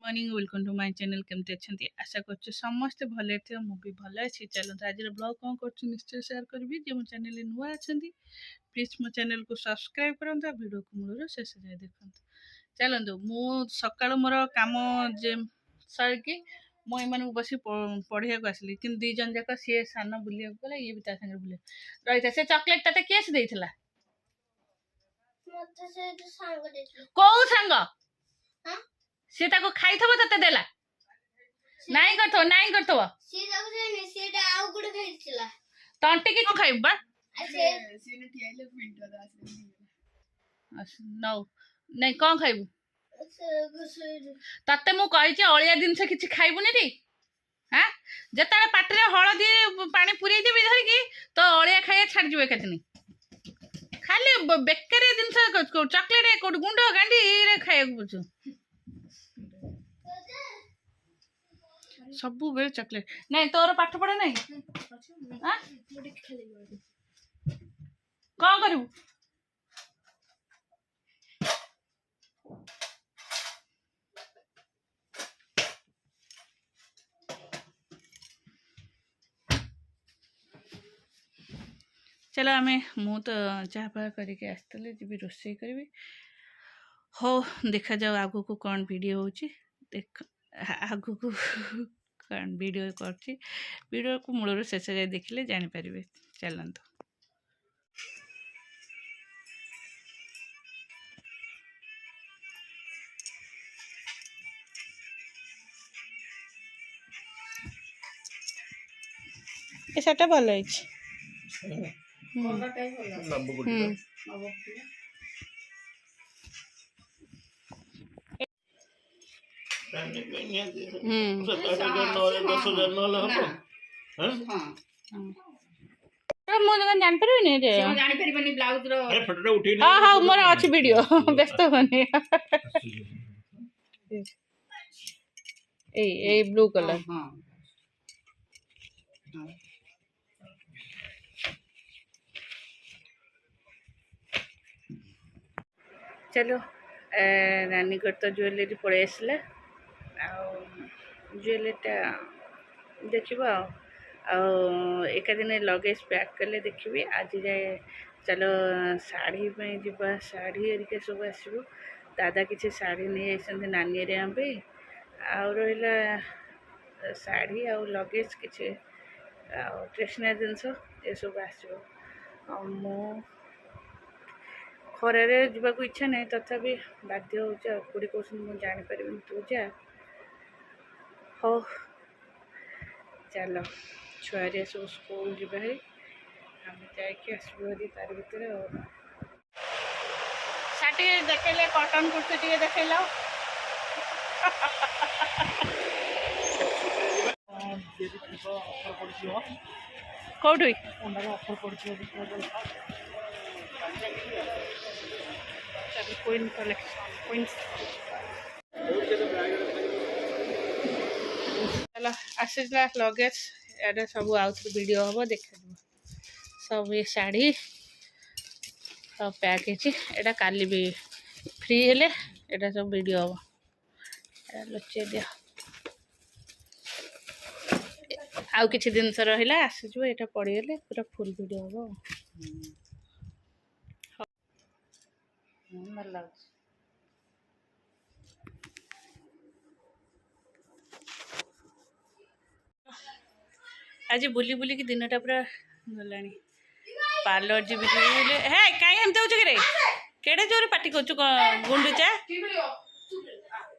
Morning welcome to my channel केमती अच्छे आशा कर समस्ते भले थे मुझे भल अच्छी चलते आज ब्लॉग कौन कर निश्चय शेयर करी जो मो चैनल नुआ अच्छा प्लीज मो चैनल को सब्सक्राइब करता वीडियो को मूल शेष जाए देखते चलतु मु सका मोर कम सर मुझे बस पढ़िया आसली कि दी जन जाक सी सान बुलिया गला ये भी सागे बुले रही से चॉकलेट तेज किए से देला कौ सांग सी ताको खाई थबो तते देला नाई करथो सी ताको जे सीटा आउ गुड खाइतिला तंटी की खाइबा सीने ठियाइले पिंटो दास नो नहीं कौन खाइबू तते मु कहि अलिया जिनस किछि खाइबुनी रे हां जता पाटरे हळदी पानी पुरै देबी धरकी तो अलिया खाइया छाड़ जवे कतनी खाली बेकरे जिनस चॉकलेट कोड गुंडो गांडी रे खाइया बुझू सब बेले चॉकलेट नहीं तोर पाठ पढ़ा नहीं कौन करू चलो आम मु तो चाह करके आसती जी रोषे करी हो देखा जाओ आगु को कौन वीडियो हो देख आगु को कौन वीडियो कर वीडियो को मूल शेष जाए देखिले जानीपर चलतु ये सेटा भल हाँ मोर अच्छी वीडियो व्यस्त होनी ए ब्लू कलर चलो नानी घर तो ज्वेलरी पड़े आसला ज्वेलरीटा देखा एक दिन लगेज पैक कले देखी आज जाए चलो शाढ़ी जीवा शाढ़ी हरिका सब आसो दादा किसी शाढ़ी नहीं आसते नानी पे आउ रहा शाढ़ी आउ लगेज किसी ट्रेसनारी जिनस ये सब आसो मो खरारे जीवा को इच्छा नहीं तथापि बाध्य हो खुड़ी कौन मुझे जापर तू जा हो चलो छुआरिया सब स्कूल जी आम जासबू तार भर साटी देखेले कटन कुर्ती टे देखेल कौटी क्वीन कलेक्शन क्वींस चलो आसला लगेज एडे सब आउ वीडियो हम देखा सब ये शाढ़ी सब पैक है काली भी फ्री हेले एटा सब वीडियो हम लुचे दिया आउ किछि दिन रहा आसीज ये पड़गले पूरा फुल वीडियो हम भल लगे आज बुली बुली की दिन पूरा गला पार्लर जी है कहीं एमती हो केड़े जोर पार्टी कर गुंडुचा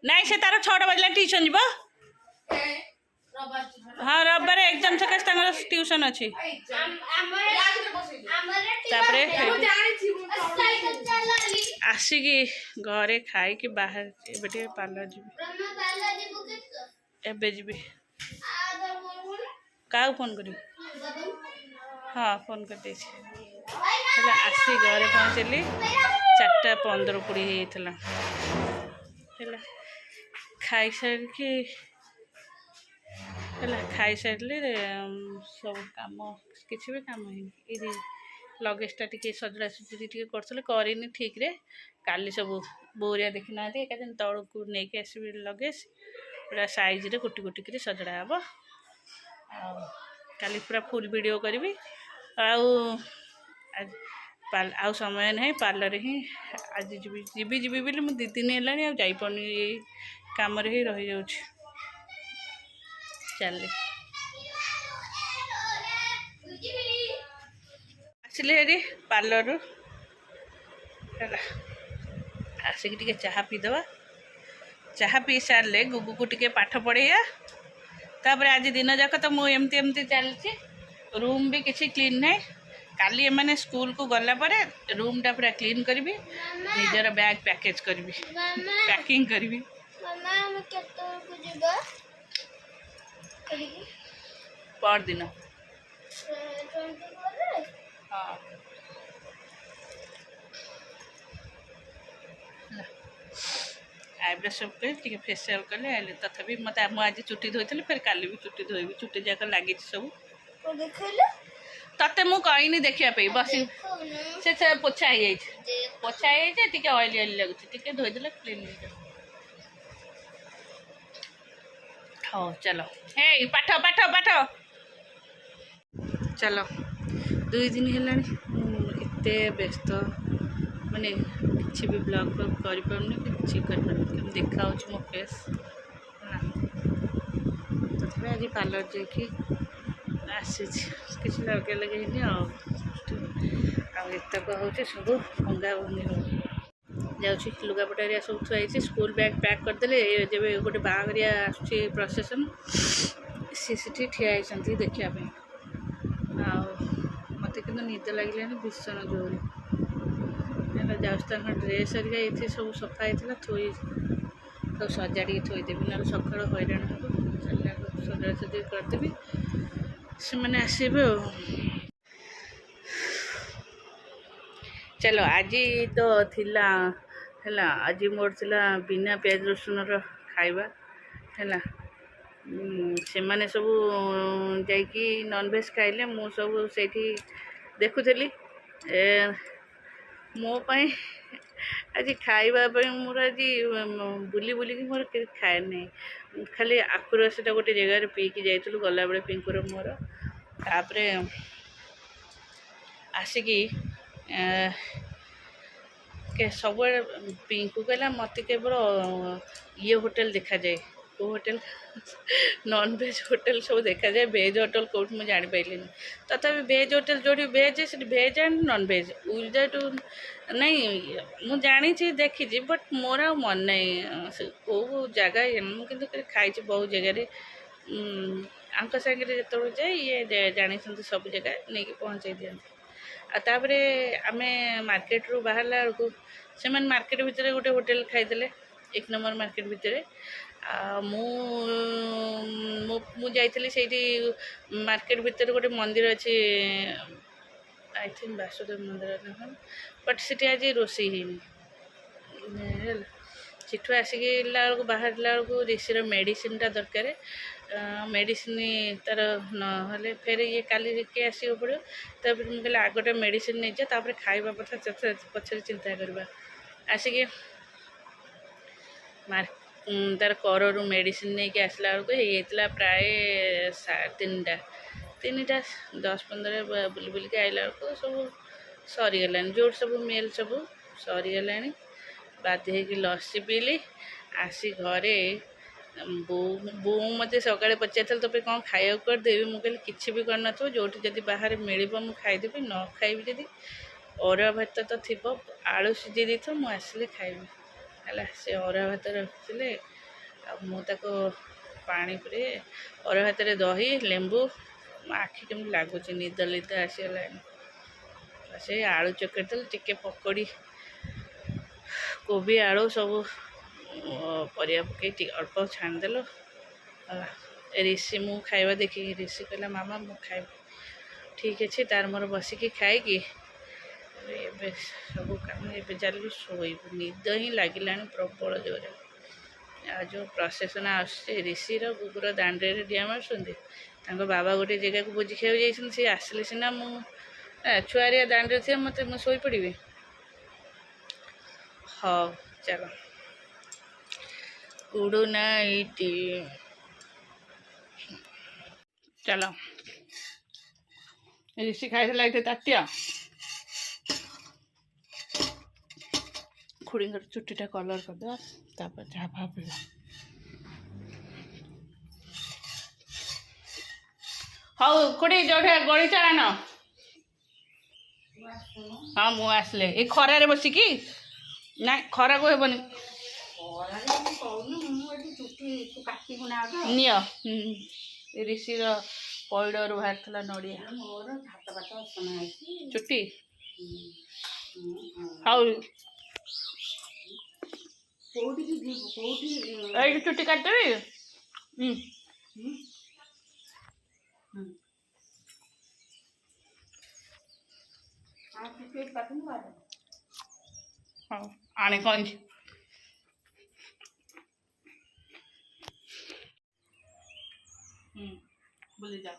नाई से तार 6टा बजला ट्यूशन जीव हाँ रविवार एग्जाम सकाश ट्यूशन अच्छी आसिकी घरे खाई बाहर ए पार्लर जी एबे जी क्या फोन कर हाँ फोन कर आसी घरे पहुँचली 4:15-20 होता खाई सारी खाई सारे सब कम किसी भी कम है लगेजटा टिके सजड़ा सजड़ी टिके करथले करिनी ठीक रे काली सब बोरिया देखि ना एका दिन तळकु नेके आसीबि लगेज पूरा साइज रे कुटी कुटी करी सजड़ा हबो काली पूरा फुल वीडियो करबी आउ आउ समय नहीं पार्लर ही आज जीवी जीवी जीवी बोली मु 2 दिन हेलानी आ जाई पनी काम रे ही रही जाउछ चल आसिले हेरी पार्लर आसिक टिके चाहा पी दवा चाहा पी सारे गुगु को टिके पाठ पढ़ेया तापर आज दिन जाक तो मु एमती एमती चलती रूम भी किसी क्लीन नहीं काली एमाने स्कूल को गला परे रूम टा पूरा क्लीन करी निजर बैग पैकेज करी पैकिंग करी पर दिन हाँ आईब्रो सब कर फेसियल कले आइले तथापि मत आज चुट्टी धोई फिर काली भी चुट्टी धोबी चुट्टी जाक लगी सब तते मु कहनी देखापी बस से पोछा हो ऑयली ऑयली लगुच धोईदे क्लीन हो चलो हे पाठ पाठ पाठ चलो 2 दिन है व्यस्त माने किसी भी ब्लॉग कर देखा मो फेस तथा आज पार्लर जाकि आसी किसी लगे लगे आतक हो सब भंगा भंगी हो जाऊँगी लुगापटा सब थुआई स्कूल बैग पैक करदे जब गोटे बाहरिया आस प्रोसेसन सी ठिया होती देखापी मत कि निद लगे भीषण जोर जाऊँ ड्रेस हरिका ये सब सफा होता थोई सब सजाड़ी थोदेवी ना सका हैरान हम सजा सजी करदेवी से मैंने आसबे चलो आज तो थिला है आज मोर थिला बिना प्याज रसुन खाइबा है से मैंने सब जाकि नॉनवेज खाइले मु सब से देखुली मो पाई आज खाइबा मोर आज बुली बुलिकी मोर खाए नहीं खाली आखु रसटा गोटे जगार पीकी जाइलु गला बेले पिंकुर मोर तापरे आसिकी सब पिंकू कहला मत केवल ये होटल देखा जाए को होटल नॉन वेज होटल सब देखा जाए वेज होटल कौट मुझे जानी पाइली तथापि वेज होटल जो वेज है veg and non veg without नहीं मु जानी देखी बट मोर आ मन नहीं कौ जगह मुझे खाई बहुत जगह आंक सागर जो जाए ये जानी सब जगह नहीं पहुँचे दिखती आतापर आम मार्केट रू बाहर बेलू से मार्केट भितर गोटे होटेल खाईदे 1 नंबर मार्केट भितर मु जाइली से मार्केट भितर गोटे मंदिर अच्छी आई थिंक वासुदेव मंदिर बट से आज रोषे सेठू आसिक बाहर बेलू ऋषिर मेडिसिनटा दरकार मेडिसिन तार ना फिर ये काली के आसो पड़ो तब मुझे आगटे मेडिसिन नहीं जापर खाइबा पथा पछे चिंता करवा आसिक तार कर मेडिसिन नहीं के आसला बेलू होता प्राय 3टा 10-15 बुली बुलिक आइला बेलू सब सरीगला जो सब मेल सब सरीगला बाध्य लस्सी पीली आसी घरे बो मत सका पचार तो कौन खाया करदेवी मुझे किसी भी करना जो जब बाहर मिल मुझे खाईदेवी न खाइबी जदि अरुआ भात तो थी आलू सीझे दी तो मुझे आसिले खाइबी है से अरुआ भात रखिले मुझे पानी पूरे अरुआ भात दही लेंबू आखि केमी लगुच निद निद आसीगला से आलू चकटी टिके पकड़ी कोबी आलू सब परिया पकई अल्प छाणीदेल ऋषि मु खाइबा देखिए ऋषि कहला मामा मु खाइब ठीक अच्छे तार मोर बसिकी खाई सब कम ए चलू शोब निद ही लगे प्रबल जोर जो प्रसेसन आस ऋषिर गुगुर दांडे डिया मार्च बाबा गोटे जगह को भोजी खाई सी आसिले सीना मु छुआरिया दांड थे मत शोई पड़ी। हाँ चलो गुड नाइट। चलो ऋषि खाई लगे ताटिया खुड़ी चुट्टीटा कलर करदे तापर चाह फा पी। हाँ खुड़ी जो गड़ी चलान हाँ मु आसले ए खरारे बसिकी ना खरा को हेबनी निय ऋषिर पैडर बाहर नड़िया चुट्टी हाँ चुट्टी काटदेवी हाँ आने कौन बुझी जाओ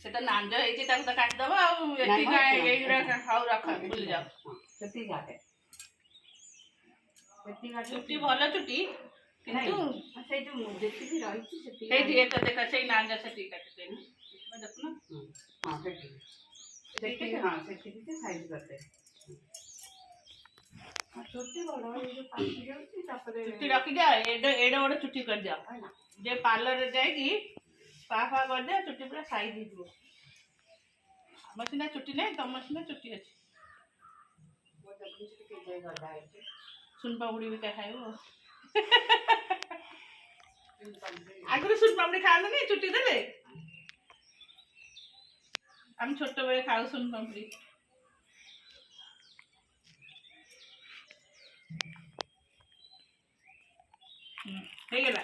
से तो नांज होती तो काटिदेव हाउ रख बुझी जाओ चुट्टी भल चुट्टी देख से नांज से काटते चुट्टी रखी दिया एडे बड़े चुट्टी कर दिया जे पार्लर जाएगी पा कर दिया चुट्टी पूरा साइज हो आम सीना चुट्टी नहीं तुम सीना चुट्टी अच्छी सुन पापड़ी भी खाइब आगुरी सुन पापड़ी खाते नहीं चुट्टी देले हम छोट बेले खाऊ सुन पापड़ी हो गला